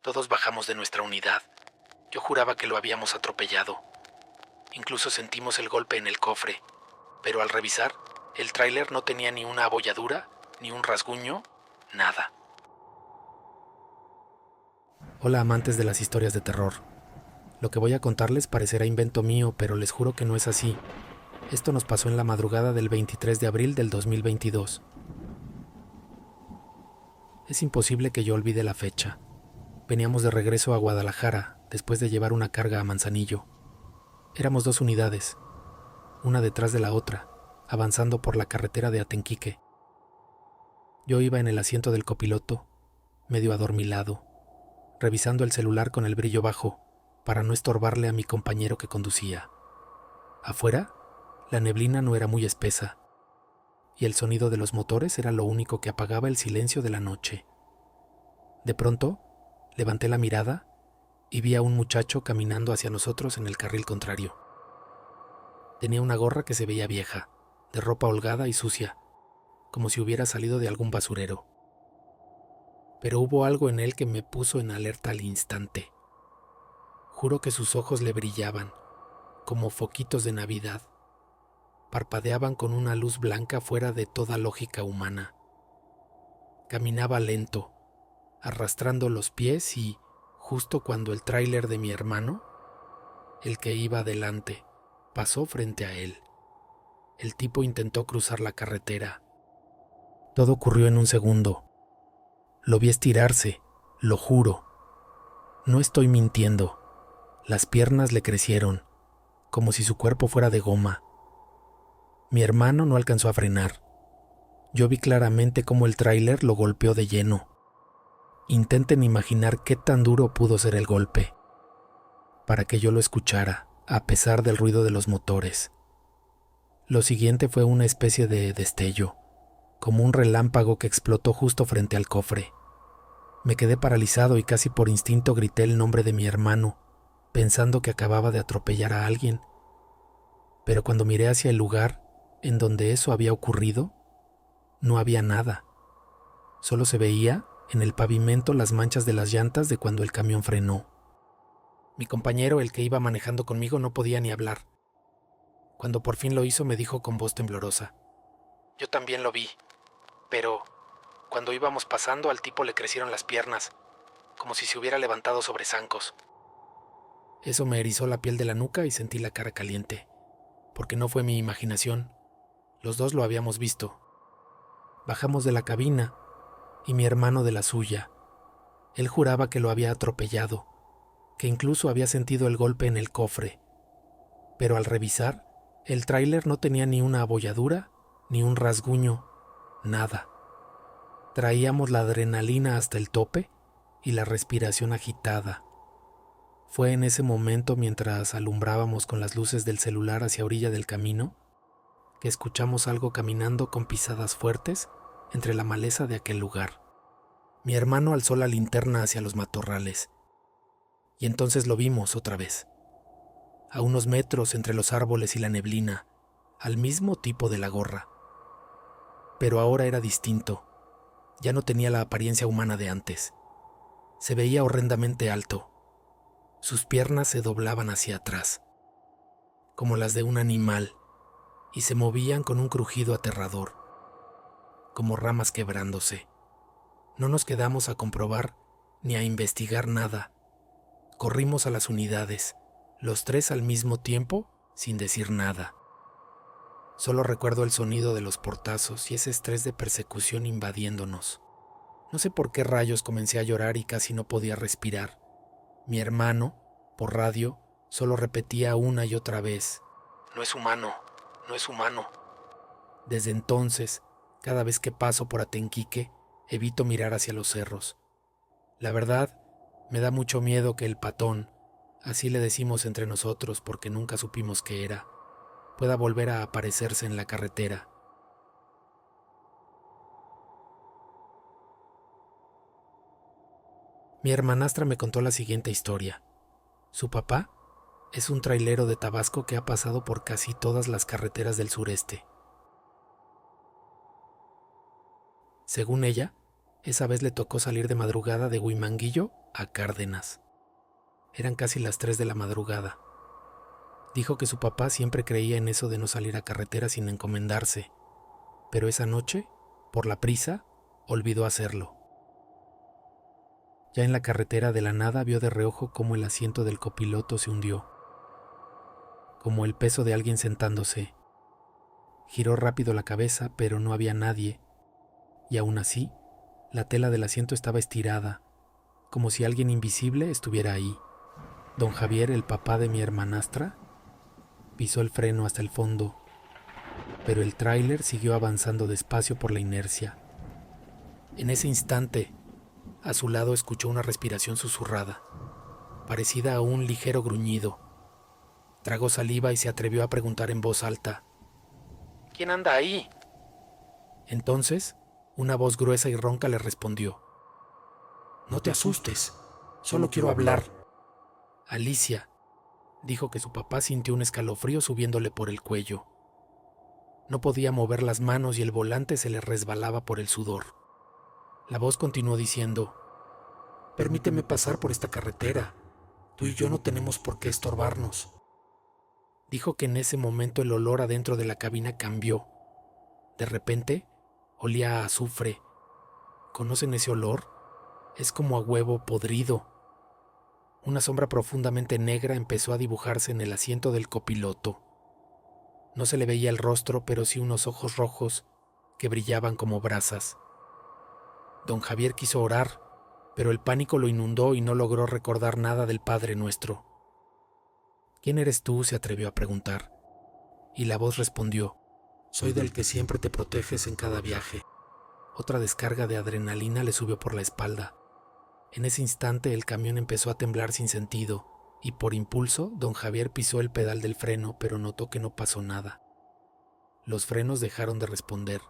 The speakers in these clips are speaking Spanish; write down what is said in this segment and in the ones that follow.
Todos bajamos de nuestra unidad. Yo juraba que lo habíamos atropellado. Incluso sentimos el golpe en el cofre, pero al revisar, el tráiler no tenía ni una abolladura, ni un rasguño, nada. Hola amantes de las historias de terror. Lo que voy a contarles parecerá invento mío, pero les juro que no es así. Esto nos pasó en la madrugada del 23 de abril del 2022. Es imposible que yo olvide la fecha. Veníamos de regreso a Guadalajara, después de llevar una carga a Manzanillo. Éramos 2 unidades, una detrás de la otra, avanzando por la carretera de Atenquique. Yo iba en el asiento del copiloto, medio adormilado, revisando el celular con el brillo bajo, para no estorbarle a mi compañero que conducía. Afuera, la neblina no era muy espesa, y el sonido de los motores era lo único que apagaba el silencio de la noche. De pronto, levanté la mirada y vi a un muchacho caminando hacia nosotros en el carril contrario. Tenía una gorra que se veía vieja, de ropa holgada y sucia, como si hubiera salido de algún basurero. Pero hubo algo en él que me puso en alerta al instante. Juro que sus ojos le brillaban, como foquitos de Navidad. Parpadeaban con una luz blanca fuera de toda lógica humana. Caminaba lento, arrastrando los pies y, justo cuando el tráiler de mi hermano, el que iba adelante, pasó frente a él, el tipo intentó cruzar la carretera. Todo ocurrió en un segundo. Lo vi estirarse, lo juro. No estoy mintiendo. Las piernas le crecieron, como si su cuerpo fuera de goma. Mi hermano no alcanzó a frenar. Yo vi claramente cómo el tráiler lo golpeó de lleno. Intenten imaginar qué tan duro pudo ser el golpe, para que yo lo escuchara, a pesar del ruido de los motores. Lo siguiente fue una especie de destello, como un relámpago que explotó justo frente al cofre. Me quedé paralizado y casi por instinto grité el nombre de mi hermano, pensando que acababa de atropellar a alguien. Pero cuando miré hacia el lugar en donde eso había ocurrido, no había nada. Solo se veía en el pavimento las manchas de las llantas de cuando el camión frenó. Mi compañero, el que iba manejando conmigo, no podía ni hablar. Cuando por fin lo hizo, me dijo con voz temblorosa: «Yo también lo vi, pero cuando íbamos pasando al tipo le crecieron las piernas, como si se hubiera levantado sobre zancos». Eso me erizó la piel de la nuca y sentí la cara caliente, porque no fue mi imaginación. Los dos lo habíamos visto. Bajamos de la cabina y mi hermano de la suya. Él juraba que lo había atropellado, que incluso había sentido el golpe en el cofre. Pero al revisar, el tráiler no tenía ni una abolladura, ni un rasguño, nada. Traíamos la adrenalina hasta el tope y la respiración agitada. Fue en ese momento, mientras alumbrábamos con las luces del celular hacia orilla del camino, que escuchamos algo caminando con pisadas fuertes entre la maleza de aquel lugar. Mi hermano alzó la linterna hacia los matorrales, y entonces lo vimos otra vez, a unos metros entre los árboles y la neblina, al mismo tipo de la gorra. Pero ahora era distinto, ya no tenía la apariencia humana de antes. Se veía horrendamente alto. Sus piernas se doblaban hacia atrás, como las de un animal, y se movían con un crujido aterrador, como ramas quebrándose. No nos quedamos a comprobar ni a investigar nada. Corrimos a las unidades, los tres al mismo tiempo, sin decir nada. Solo recuerdo el sonido de los portazos y ese estrés de persecución invadiéndonos. No sé por qué rayos comencé a llorar y casi no podía respirar. Mi hermano, por radio, solo repetía una y otra vez: «No es humano, no es humano». Desde entonces, cada vez que paso por Atenquique, evito mirar hacia los cerros. La verdad, me da mucho miedo que el patón, así le decimos entre nosotros porque nunca supimos qué era, pueda volver a aparecerse en la carretera. Mi hermanastra me contó la siguiente historia. Su papá es un trailero de Tabasco que ha pasado por casi todas las carreteras del sureste. Según ella, esa vez le tocó salir de madrugada de Huimanguillo a Cárdenas. Eran casi las 3 de la madrugada. Dijo que su papá siempre creía en eso de no salir a carretera sin encomendarse, pero esa noche, por la prisa, olvidó hacerlo. Ya en la carretera de la nada vio de reojo cómo el asiento del copiloto se hundió, como el peso de alguien sentándose. Giró rápido la cabeza, pero no había nadie, y aún así, la tela del asiento estaba estirada, como si alguien invisible estuviera ahí. Don Javier, el papá de mi hermanastra, pisó el freno hasta el fondo, pero el tráiler siguió avanzando despacio por la inercia. En ese instante, a su lado escuchó una respiración susurrada, parecida a un ligero gruñido. Tragó saliva y se atrevió a preguntar en voz alta: ¿Quién anda ahí? Entonces, una voz gruesa y ronca le respondió: No te asustes, solo quiero hablar. Alicia, dijo que su papá sintió un escalofrío subiéndole por el cuello. No podía mover las manos y el volante se le resbalaba por el sudor. La voz continuó diciendo: Permíteme pasar por esta carretera. Tú y yo no tenemos por qué estorbarnos. Dijo que en ese momento el olor adentro de la cabina cambió. De repente, olía a azufre. ¿Conocen ese olor? Es como a huevo podrido. Una sombra profundamente negra empezó a dibujarse en el asiento del copiloto. No se le veía el rostro, pero sí unos ojos rojos que brillaban como brasas. Don Javier quiso orar, pero el pánico lo inundó y no logró recordar nada del Padre Nuestro. ¿Quién eres tú?, se atrevió a preguntar. Y la voz respondió: Soy del que siempre te proteges en cada viaje. Otra descarga de adrenalina le subió por la espalda. En ese instante el camión empezó a temblar sin sentido, y por impulso don Javier pisó el pedal del freno, pero notó que no pasó nada. Los frenos dejaron de responder,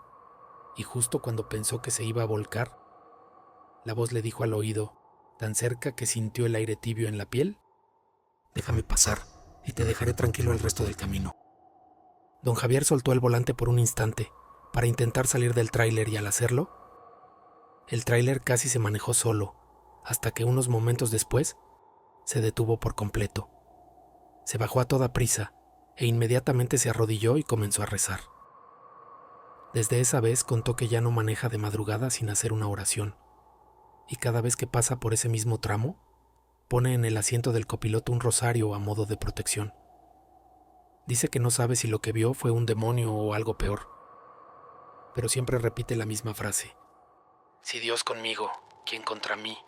y justo cuando pensó que se iba a volcar, la voz le dijo al oído, tan cerca que sintió el aire tibio en la piel: Déjame pasar, y te dejaré tranquilo el resto del camino. Don Javier soltó el volante por un instante, para intentar salir del tráiler, y al hacerlo, el tráiler casi se manejó solo, hasta que unos momentos después se detuvo por completo. Se bajó a toda prisa e inmediatamente se arrodilló y comenzó a rezar. Desde esa vez contó que ya no maneja de madrugada sin hacer una oración, y cada vez que pasa por ese mismo tramo, pone en el asiento del copiloto un rosario a modo de protección. Dice que no sabe si lo que vio fue un demonio o algo peor, pero siempre repite la misma frase: si Dios conmigo, ¿quién contra mí?